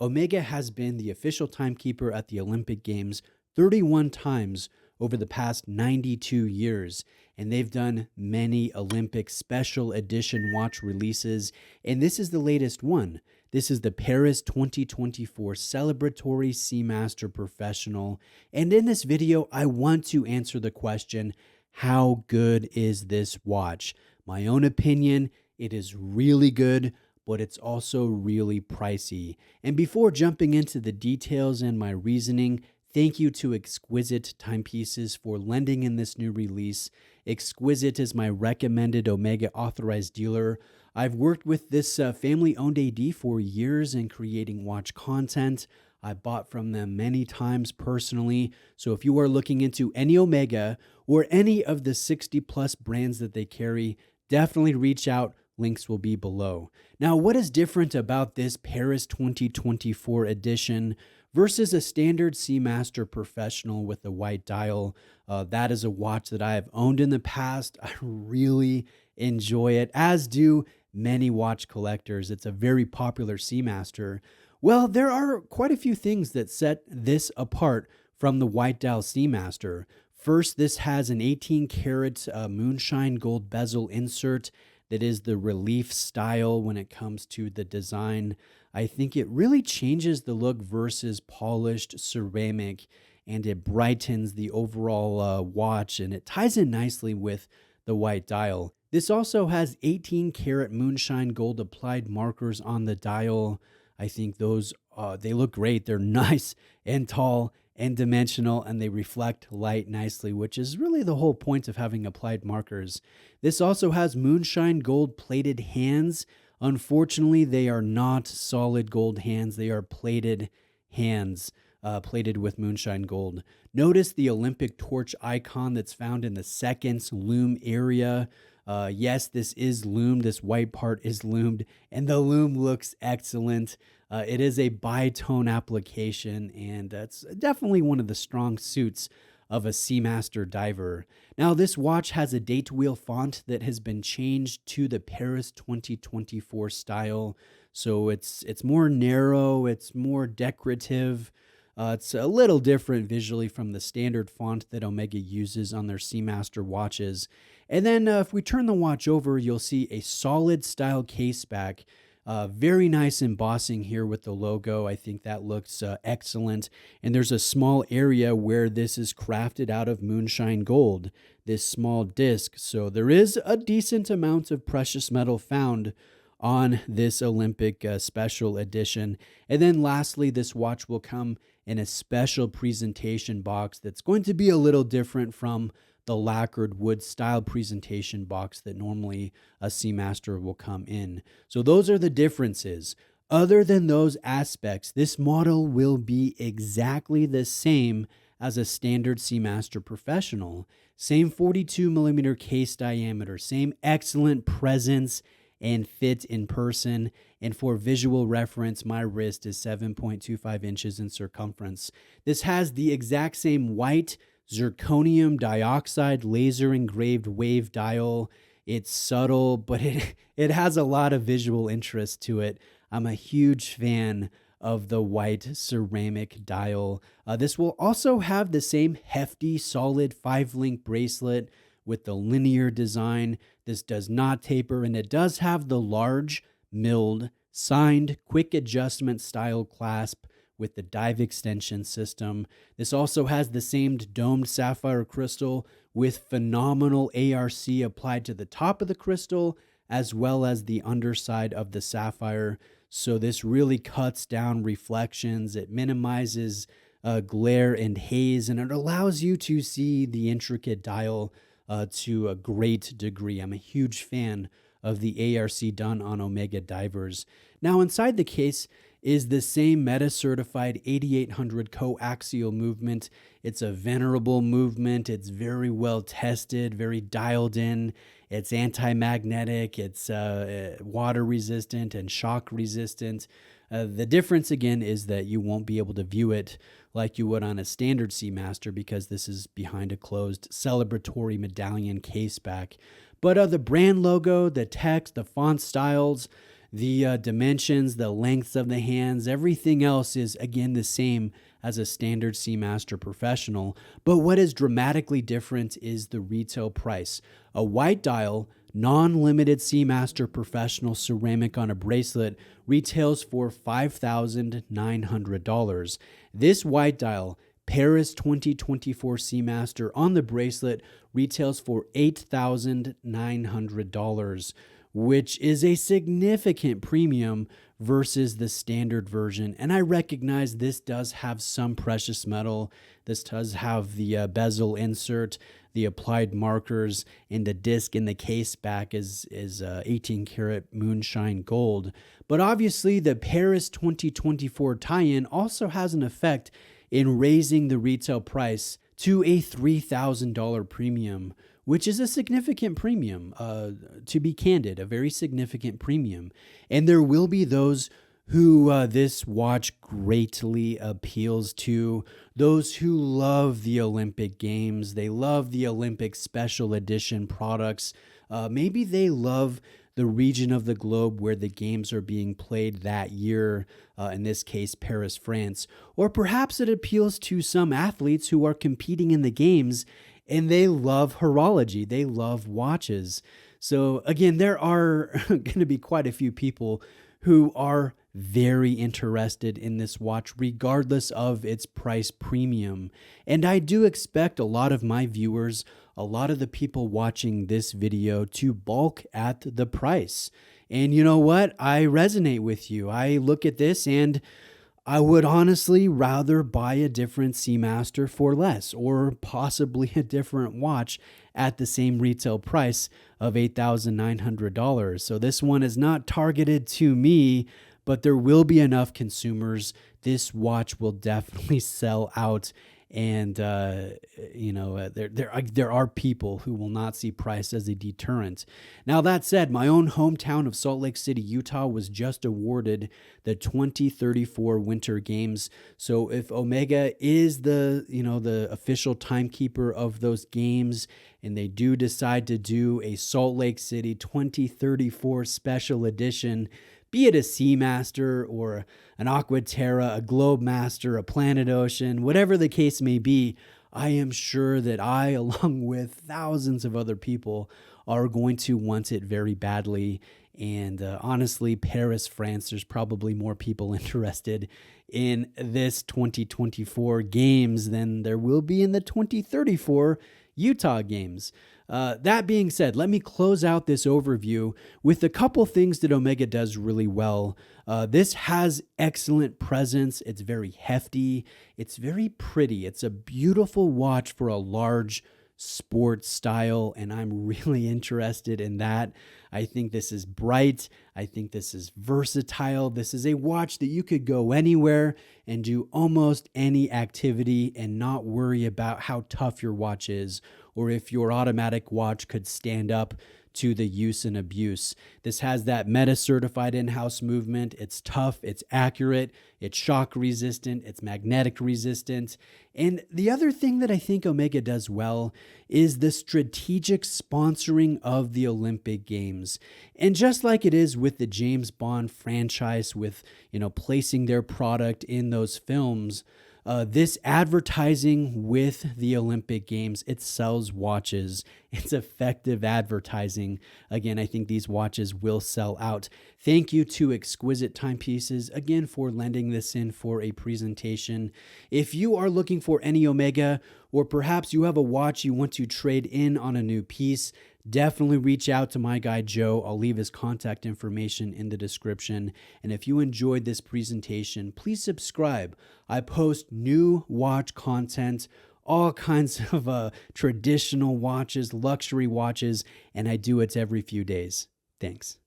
Omega has been the official timekeeper at the Olympic Games 31 times over the past 92 years, and they've done many Olympic special edition watch releases, and this is the latest one. This is the Paris 2024 Celebratory Seamaster Professional, and in this video, I want to answer the question, how good is this watch? My own opinion, it is really good, but it's also really pricey. And before jumping into the details and my reasoning, thank you to Exquisite Timepieces for lending in this new release. Exquisite is my recommended Omega authorized dealer. I've worked with this family-owned AD for years in creating watch content. I bought from them many times personally. So if you are looking into any Omega or any of the 60 plus brands that they carry, definitely reach out. Links will be below. Now, what is different about this Paris 2024 edition versus a standard Seamaster Professional with the white dial? That is a watch that I have owned in the past. I really enjoy it, as do many watch collectors. It's a very popular Seamaster. Well, there are quite a few things that set this apart from the white dial Seamaster. First, this has an 18 karat Moonshine Gold bezel insert that is the relief style when it comes to the design. I think it really changes the look versus polished ceramic, and it brightens the overall watch, and it ties in nicely with the white dial. This also has 18 karat Moonshine Gold applied markers on the dial. I think those, they look great. They're nice and tall and dimensional, and they reflect light nicely, which is really the whole point of having applied markers. This also has Moonshine Gold plated hands. Unfortunately, they are not solid gold hands. They are plated hands, plated with Moonshine Gold. Notice the Olympic torch icon that's found in the second loom area. Yes, this is loomed. This white part is loomed, and the loom looks excellent. It is a bitone application, and that's definitely one of the strong suits of a Seamaster diver. Now, this watch has a date wheel font that has been changed to the Paris 2024 style, so it's more narrow, it's more decorative. It's a little different visually from the standard font that Omega uses on their Seamaster watches. And then if we turn the watch over, you'll see a solid style case back. Very nice embossing here with the logo. I think that looks excellent. And there's a small area where this is crafted out of Moonshine Gold, this small disc. So there is a decent amount of precious metal found on this Olympic special edition. And then lastly, this watch will come in a special presentation box that's going to be a little different from the lacquered wood style presentation box that normally a Seamaster will come in. So those are the differences. Other than those aspects, this model will be exactly the same as a standard Seamaster Professional. Same 42 millimeter case diameter, same excellent presence and fit in person. And for visual reference, my wrist is 7.25 inches in circumference. This has the exact same white zirconium dioxide laser engraved wave dial. It's subtle, but it has a lot of visual interest to it. I'm a huge fan of the white ceramic dial. This will also have the same hefty, solid 5-link bracelet with the linear design. This does not taper, and it does have the large, milled, signed, quick adjustment style clasp with the dive extension system. This also has the same domed sapphire crystal with phenomenal ARC applied to the top of the crystal as well as the underside of the sapphire. So this really cuts down reflections. It minimizes glare and haze, and it allows you to see the intricate dial to a great degree. I'm a huge fan of the ARC done on Omega divers. Now, inside the case is the same meta-certified 8800 coaxial movement. It's a venerable movement. It's very well tested, very dialed in. It's anti-magnetic. It's water resistant and shock resistant. The difference, again, is that you won't be able to view it like you would on a standard Seamaster because this is behind a closed celebratory medallion case back. But the brand logo, the text, the font styles, The dimensions, the lengths of the hands, everything else is again the same as a standard Seamaster Professional. But what is dramatically different is the retail price. A white dial, non-limited Seamaster Professional ceramic on a bracelet retails for $5,900. This white dial, Paris 2024 Seamaster on the bracelet, retails for $8,900, which is a significant premium versus the standard version. And I recognize this does have some precious metal. This does have the bezel insert, the applied markers, and the disc in the case back is 18 karat Moonshine Gold. But obviously the Paris 2024 tie-in also has an effect in raising the retail price to a $3,000 premium, which is a significant premium, to be candid, a very significant premium. And there will be those who this watch greatly appeals to, those who love the Olympic Games. They love the Olympic Special Edition products. Maybe they love the region of the globe where the games are being played that year, in this case, Paris, France. Or perhaps it appeals to some athletes who are competing in the games and they love horology. They love watches. So again, there are going to be quite a few people who are very interested in this watch, regardless of its price premium. And I do expect a lot of my viewers, a lot of the people watching this video, to balk at the price. And you know what? I resonate with you. I look at this and I would honestly rather buy a different Seamaster for less, or possibly a different watch at the same retail price of $8,900. So this one is not targeted to me, but there will be enough consumers. This watch will definitely sell out. And, there are people who will not see price as a deterrent. Now, that said, my own hometown of Salt Lake City, Utah, was just awarded the 2034 Winter Games. So if Omega is the official timekeeper of those games, and they do decide to do a Salt Lake City 2034 special edition, be it a Seamaster or an Aquaterra, a Globemaster, a Planet Ocean, whatever the case may be, I am sure that I, along with thousands of other people, are going to want it very badly. And honestly, Paris, France, there's probably more people interested in this 2024 games than there will be in the 2034 Utah games. That being said, let me close out this overview with a couple things that Omega does really well. This has excellent presence. It's very hefty. It's very pretty. It's a beautiful watch for a large sports style, and I'm really interested in that. I think this is bright. I think this is versatile. This is a watch that you could go anywhere and do almost any activity and not worry about how tough your watch is, or if your automatic watch could stand up to the use and abuse. This has that Meta certified in-house movement. It's tough, it's accurate, it's shock resistant, it's magnetic resistant. And the other thing that I think Omega does well is the strategic sponsoring of the Olympic Games. And just like it is with the James Bond franchise, with, placing their product in those films, this advertising with the Olympic Games, it sells watches. It's effective advertising. Again, I think these watches will sell out. Thank you to Exquisite Timepieces, again, for lending this in for a presentation. If you are looking for any Omega, or perhaps you have a watch you want to trade in on a new piece, definitely reach out to my guy Joe. I'll leave his contact information in the description. And if you enjoyed this presentation, please subscribe. I post new watch content, all kinds of traditional watches, luxury watches, and I do it every few days. Thanks.